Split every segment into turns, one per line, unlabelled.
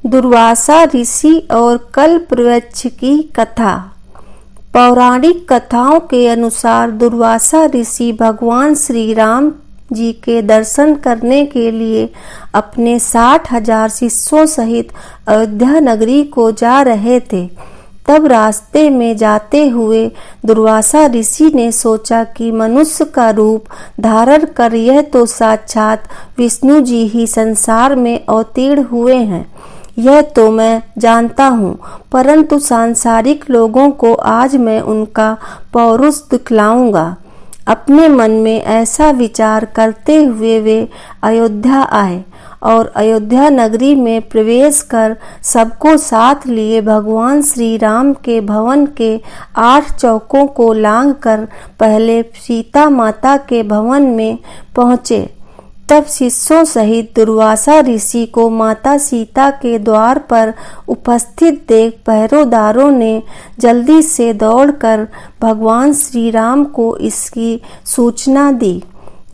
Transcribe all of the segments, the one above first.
दुर्वासा ऋषि और कल्पवृक्ष की कथा। पौराणिक कथाओं के अनुसार दुर्वासा ऋषि भगवान श्री राम जी के दर्शन करने के लिए अपने 60,000 शिष्यों सहित अयोध्या नगरी को जा रहे थे। तब रास्ते में जाते हुए दुर्वासा ऋषि ने सोचा कि मनुष्य का रूप धारण कर यह तो साक्षात विष्णु जी ही संसार में अवतीर्ण हुए हैं, यह तो मैं जानता हूँ, परंतु सांसारिक लोगों को आज मैं उनका पौरुष दिखलाऊंगा। अपने मन में ऐसा विचार करते हुए वे अयोध्या आए और अयोध्या नगरी में प्रवेश कर सबको साथ लिए भगवान श्री राम के भवन के 8 चौकों को लांघकर पहले सीता माता के भवन में पहुँचे। तब शिष्यों सहित दुर्वासा ऋषि को माता सीता के द्वार पर उपस्थित देख पहरेदारों ने जल्दी से दौड़कर भगवान श्री राम को इसकी सूचना दी।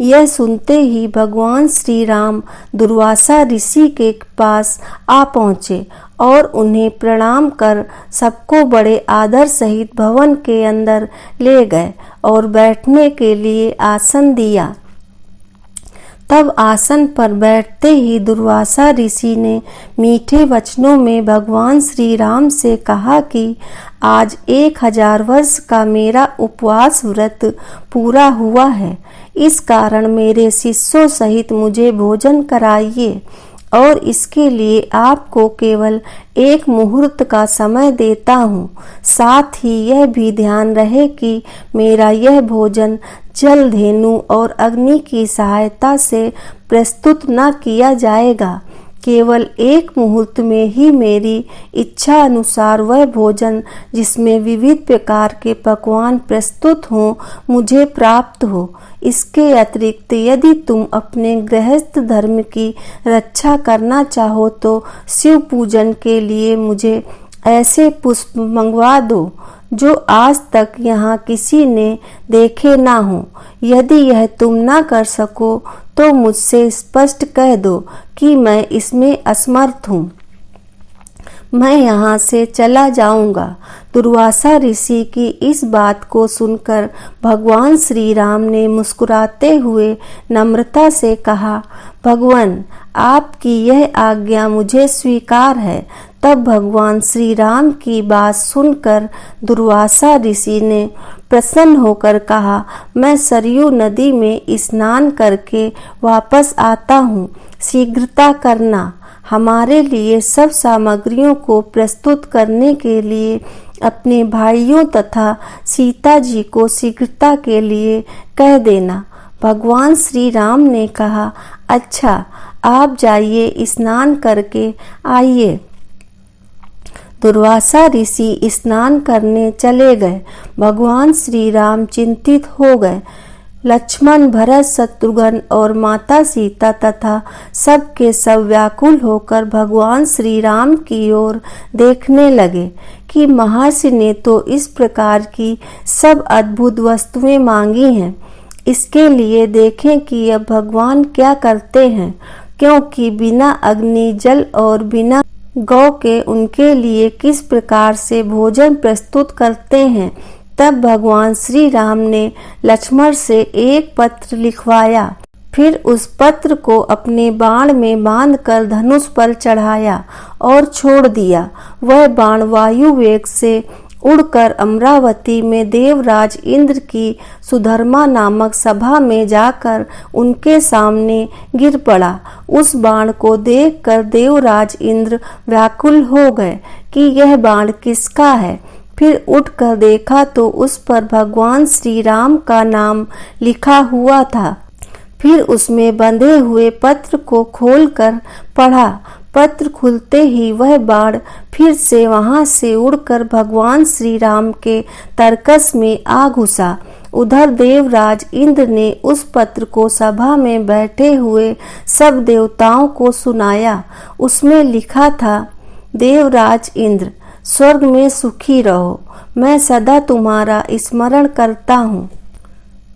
यह सुनते ही भगवान श्री राम दुर्वासा ऋषि के पास आ पहुँचे और उन्हें प्रणाम कर सबको बड़े आदर सहित भवन के अंदर ले गए और बैठने के लिए आसन दिया। तब आसन पर बैठते ही दुर्वासा ऋषि ने मीठे वचनों में भगवान श्री राम से कहा कि आज 1000 वर्ष का मेरा उपवास व्रत पूरा हुआ है, इस कारण मेरे शिष्यों सहित मुझे भोजन कराइए और इसके लिए आपको केवल 1 मुहूर्त का समय देता हूँ। साथ ही यह भी ध्यान रहे कि मेरा यह भोजन जल, धेनु और अग्नि की सहायता से प्रस्तुत न किया जाएगा। केवल 1 मुहूर्त में ही मेरी इच्छा अनुसार वह भोजन जिसमें विविध प्रकार के पकवान प्रस्तुत हों मुझे प्राप्त हो। इसके अतिरिक्त यदि तुम अपने गृहस्थ धर्म की रक्षा करना चाहो तो शिव पूजन के लिए मुझे ऐसे पुष्प मंगवा दो जो आज तक यहाँ किसी ने देखे ना हो। यदि यह तुम ना कर सको तो मुझसे स्पष्ट कह दो कि मैं इसमें असमर्थ हूँ, मैं यहाँ से चला जाऊंगा। दुर्वासा ऋषि की इस बात को सुनकर भगवान श्री राम ने मुस्कुराते हुए नम्रता से कहा, भगवान आपकी यह आज्ञा मुझे स्वीकार है। तब भगवान श्री राम की बात सुनकर दुर्वासा ऋषि ने प्रसन्न होकर कहा, मैं सरयू नदी में स्नान करके वापस आता हूँ, शीघ्रता करना। हमारे लिए सब सामग्रियों को प्रस्तुत करने के लिए अपने भाइयों तथा सीता जी को शीघ्रता के लिए कह देना। भगवान श्री राम ने कहा, अच्छा आप जाइए, स्नान करके आइए। दुर्वासा ऋषि स्नान करने चले गए। भगवान श्री राम चिंतित हो गए। लक्ष्मण, भरत, शत्रुघ्न और माता सीता तथा सब के सब व्याकुल होकर भगवान श्री राम की ओर देखने लगे कि महर्षि ने तो इस प्रकार की सब अद्भुत वस्तुएं मांगी हैं, इसके लिए देखें कि अब भगवान क्या करते हैं, क्योंकि बिना अग्नि, जल और बिना गौ के उनके लिए किस प्रकार से भोजन प्रस्तुत करते हैं। तब भगवान श्री राम ने लक्ष्मण से एक पत्र लिखवाया, फिर उस पत्र को अपने बाण में बांधकर धनुष पर चढ़ाया और छोड़ दिया। वह बाण वायु वेग से उड़कर अमरावती में देवराज इंद्र की सुधर्मा नामक सभा में जाकर उनके सामने गिर पड़ा। उस बाण को देखकर देवराज इंद्र व्याकुल हो गए कि यह बाण किसका है। फिर उठकर देखा तो उस पर भगवान श्री राम का नाम लिखा हुआ था। फिर उसमें बंधे हुए पत्र को खोलकर पढ़ा। पत्र खुलते ही वह बाण फिर से वहां से उड़कर भगवान श्री राम के तरकस में आ घुसा। उधर देवराज इंद्र ने उस पत्र को सभा में बैठे हुए सब देवताओं को सुनाया। उसमें लिखा था, देवराज इंद्र, स्वर्ग में सुखी रहो, मैं सदा तुम्हारा स्मरण करता हूँ,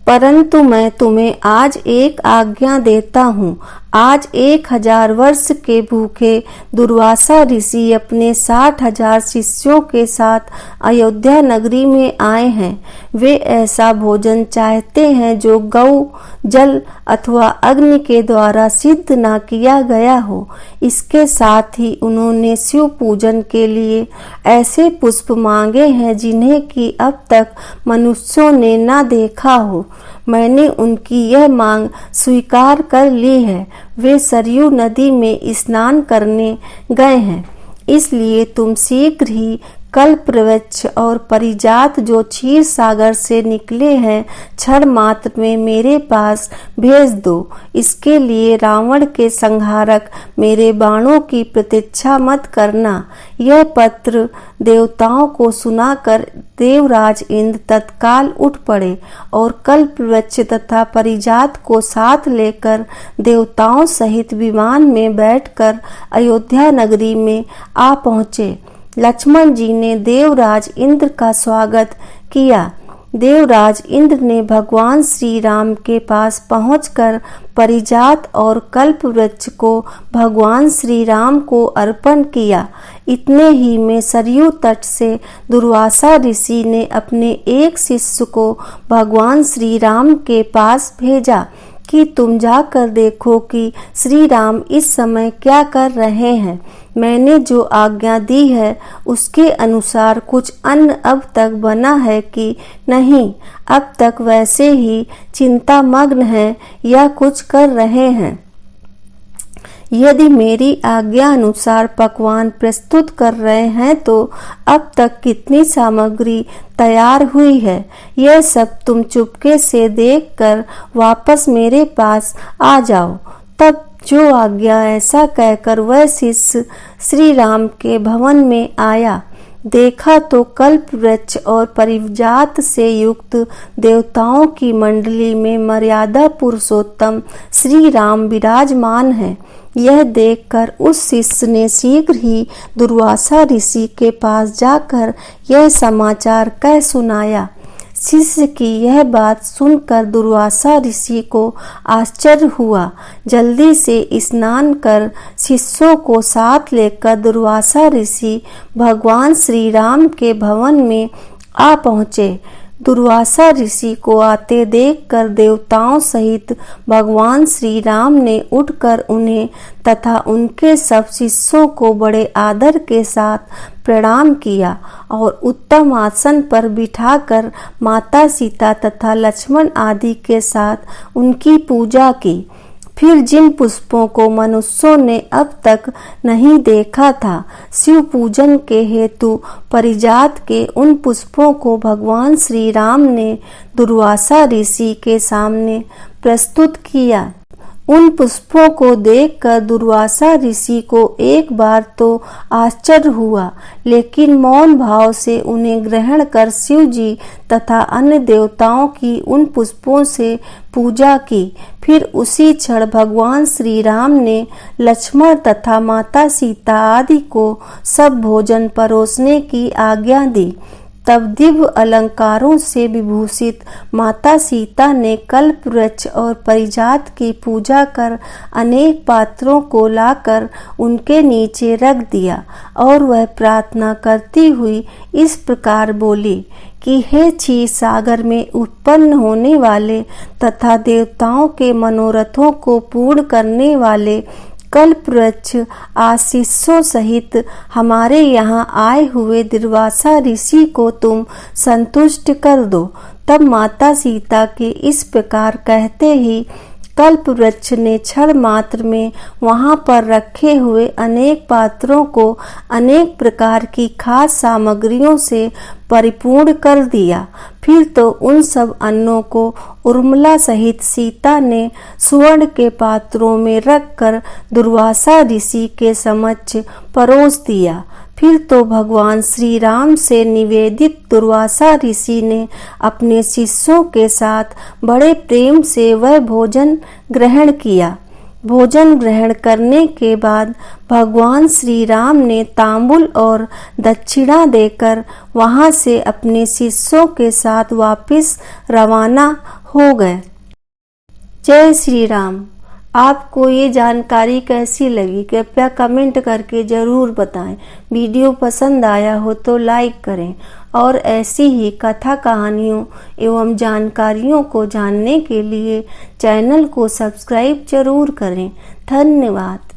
परंतु मैं तुम्हें आज एक आज्ञा देता हूँ। आज 1000 वर्ष के भूखे दुर्वासा ऋषि अपने 60,000 शिष्यों के साथ अयोध्या नगरी में आए हैं। वे ऐसा भोजन चाहते हैं जो गौ, जल अथवा अग्नि के द्वारा सिद्ध न किया गया हो। इसके साथ ही उन्होंने शिव पूजन के लिए ऐसे पुष्प मांगे हैं जिन्हें कि अब तक मनुष्यों ने न देखा हो। मैंने उनकी यह मांग स्वीकार कर ली है। वे सरयू नदी में स्नान करने गए हैं, इसलिए तुम शीघ्र ही कल्पवृक्ष और परिजात जो क्षीर सागर से निकले हैं क्षण मात्र में मेरे पास भेज दो। इसके लिए रावण के संहारक मेरे बाणों की प्रतीक्षा मत करना। यह पत्र देवताओं को सुनाकर देवराज इंद्र तत्काल उठ पड़े और कल्पवृक्ष तथा परिजात को साथ लेकर देवताओं सहित विमान में बैठकर अयोध्या नगरी में आ पहुँचे। लक्ष्मण जी ने देवराज इंद्र का स्वागत किया। देवराज इंद्र ने भगवान श्री राम के पास पहुंचकर परिजात और कल्पवृक्ष को भगवान श्री राम को अर्पण किया। इतने ही में सरयू तट से दुर्वासा ऋषि ने अपने एक शिष्य को भगवान श्री राम के पास भेजा कि तुम जाकर देखो कि श्री राम इस समय क्या कर रहे हैं। मैंने जो आज्ञा दी है उसके अनुसार कुछ अन्न अब तक बना है कि नहीं, अब तक वैसे ही चिंता मग्न है या कुछ कर रहे हैं। यदि मेरी आज्ञा अनुसार पकवान प्रस्तुत कर रहे हैं तो अब तक कितनी सामग्री तैयार हुई है, यह सब तुम चुपके से देखकर वापस मेरे पास आ जाओ। तब जो आज्ञा, ऐसा कहकर वह शिष्य श्री राम के भवन में आया। देखा तो कल्पवृक्ष और परिजात से युक्त देवताओं की मंडली में मर्यादा पुरुषोत्तम श्री राम विराजमान है। यह देखकर उस शिष्य ने शीघ्र ही दुर्वासा ऋषि के पास जाकर यह समाचार कह सुनाया। शिष्य की यह बात सुनकर दुर्वासा ऋषि को आश्चर्य हुआ। जल्दी से स्नान कर शिष्यों को साथ लेकर दुर्वासा ऋषि भगवान श्री राम के भवन में आ पहुँचे। दुर्वासा ऋषि को आते देखकर देवताओं सहित भगवान श्री राम ने उठकर उन्हें तथा उनके सब शिष्यों को बड़े आदर के साथ प्रणाम किया और उत्तम आसन पर बिठाकर माता सीता तथा लक्ष्मण आदि के साथ उनकी पूजा की। फिर जिन पुष्पों को मनुष्यों ने अब तक नहीं देखा था, शिव पूजन के हेतु परिजात के उन पुष्पों को भगवान श्री राम ने दुर्वासा ऋषि के सामने प्रस्तुत किया। उन पुष्पों को देखकर दुर्वासा ऋषि को एक बार तो आश्चर्य हुआ, लेकिन मौन भाव से उन्हें ग्रहण कर शिव जी तथा अन्य देवताओं की उन पुष्पों से पूजा की। फिर उसी क्षण भगवान श्री राम ने लक्ष्मण तथा माता सीता आदि को सब भोजन परोसने की आज्ञा दी। तब दिव्य अलंकारों से विभूषित माता सीता ने कल्पवृक्ष और परिजात की पूजा कर अनेक पात्रों को लाकर उनके नीचे रख दिया और वह प्रार्थना करती हुई इस प्रकार बोली कि हे क्षीर सागर में उत्पन्न होने वाले तथा देवताओं के मनोरथों को पूर्ण करने वाले कल्पवृक्ष आशीषों सहित हमारे यहाँ आए हुए दुर्वासा ऋषि को तुम संतुष्ट कर दो। तब माता सीता के इस प्रकार कहते ही कल्पवृक्ष ने क्षण मात्र में वहां पर रखे हुए अनेक पात्रों को अनेक प्रकार की खास सामग्रियों से परिपूर्ण कर दिया। फिर तो उन सब अन्नों को उर्मिला सहित सीता ने सुवर्ण के पात्रों में रखकर दुर्वासा ऋषि के समक्ष परोस दिया। फिर तो भगवान श्री राम से निवेदित दुर्वासा ऋषि ने अपने शिष्यों के साथ बड़े प्रेम से वह भोजन ग्रहण किया। भोजन ग्रहण करने के बाद भगवान श्री राम ने तांबुल और दक्षिणा देकर वहां से अपने शिष्यों के साथ वापस रवाना हो गए। जय श्री राम। आपको ये जानकारी कैसी लगी कृपया कमेंट करके ज़रूर बताएं। वीडियो पसंद आया हो तो लाइक करें और ऐसी ही कथा कहानियों एवं जानकारियों को जानने के लिए चैनल को सब्सक्राइब जरूर करें। धन्यवाद।